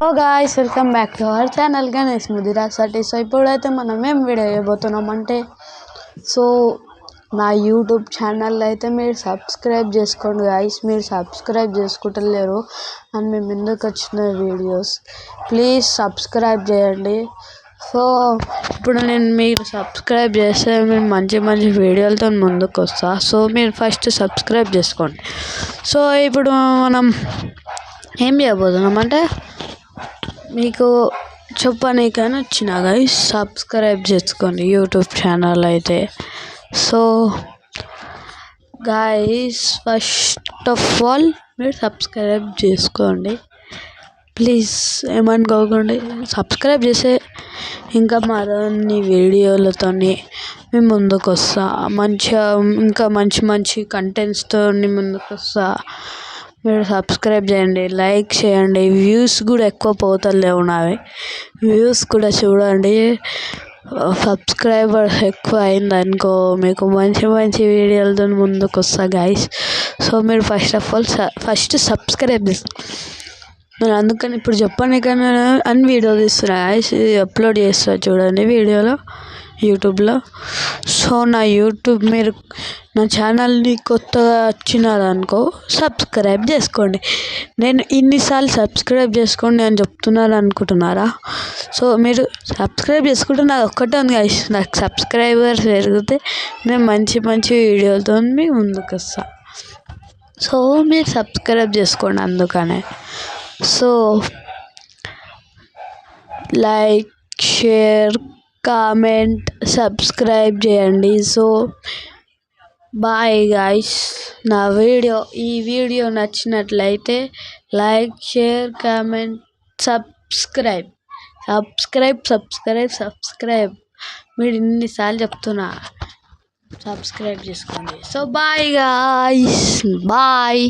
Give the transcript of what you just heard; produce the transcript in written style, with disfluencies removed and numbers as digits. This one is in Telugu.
Hello guys, welcome back to our channel Ganesh Mudiraj సటి. సో ఇప్పుడైతే మనం ఏం వీడియో చేయబోతున్నామంటే, సో నా యూట్యూబ్ ఛానల్ అయితే మీరు సబ్స్క్రైబ్ చేసుకోండి గాయ్స్. మీరు సబ్స్క్రైబ్ చేసుకుంటలేరు అని మేము ముందుకు వచ్చిన వీడియోస్, ప్లీజ్ సబ్స్క్రైబ్ చేయండి. సో ఇప్పుడు మీరు సబ్స్క్రైబ్ చేస్తే మేము మంచి మంచి వీడియోలతో ముందుకు వస్తా. సో మీరు ఫస్ట్ సబ్స్క్రైబ్ చేసుకోండి. సో ఇప్పుడు మనం ఏం చేయబోతున్నాం అంటే, మీకు చెప్పనీకని వచ్చిన గైస్, సబ్స్క్రైబ్ చేసుకోండి యూట్యూబ్ ఛానల్ అయితే. So guys, first of all మీరు సబ్స్క్రైబ్ చేసుకోండి ప్లీజ్, ఏమనుకోకండి. సబ్స్క్రైబ్ చేసే ఇంకా మరిన్ని వీడియోలతో మేము ముందుకు వస్తా, మంచిగా ఇంకా మంచి మంచి కంటెంట్స్తో ముందుకు వస్తా. మీరు సబ్స్క్రైబ్ చేయండి, లైక్ చేయండి. వ్యూస్ కూడా ఎక్కువ పోతలేవు నావి, వ్యూస్ కూడా చూడండి. సబ్స్క్రైబర్స్ ఎక్కువ అయిందనుకో మీకు మంచి మంచి వీడియోలతో ముందుకు వస్తా గైస్. సో మీరు first of all first subscribe చేసుకో. నేను అందుకని ఇప్పుడు చెప్పండి కానీ అన్ని వీడియో తీస్తున్నా గైస్, అప్లోడ్ చేస్తా చూడండి వీడియోలో యూట్యూబ్లో. సో మీరు నా ఛానల్ని కొత్తగా వచ్చినారనుకో సబ్స్క్రైబ్ చేసుకోండి. నేను ఇన్నిసార్లు సబ్స్క్రైబ్ చేసుకోండి అని చెప్తున్నాను అనుకుంటున్నారా? సో మీరు సబ్స్క్రైబ్ చేసుకుంటే నాకు ఒక్కటే ఉంది గైస్, నాకు సబ్స్క్రైబర్స్ పెరిగితే నేను మంచి మంచి వీడియోలతో మీ ముందుకు వస్తా. సో మీరు సబ్స్క్రైబ్ చేసుకోండి అందుకనే. So like, share, comment, subscribe చేయండి. So bye guys. ఈ వీడియో నచ్చినట్లయితే లైక్, షేర్, కామెంట్, సబ్స్క్రైబ్. మీరు ఇన్నిసార్లు చెప్తున్నా, సబ్స్క్రైబ్ చేసుకోండి. So bye guys, bye.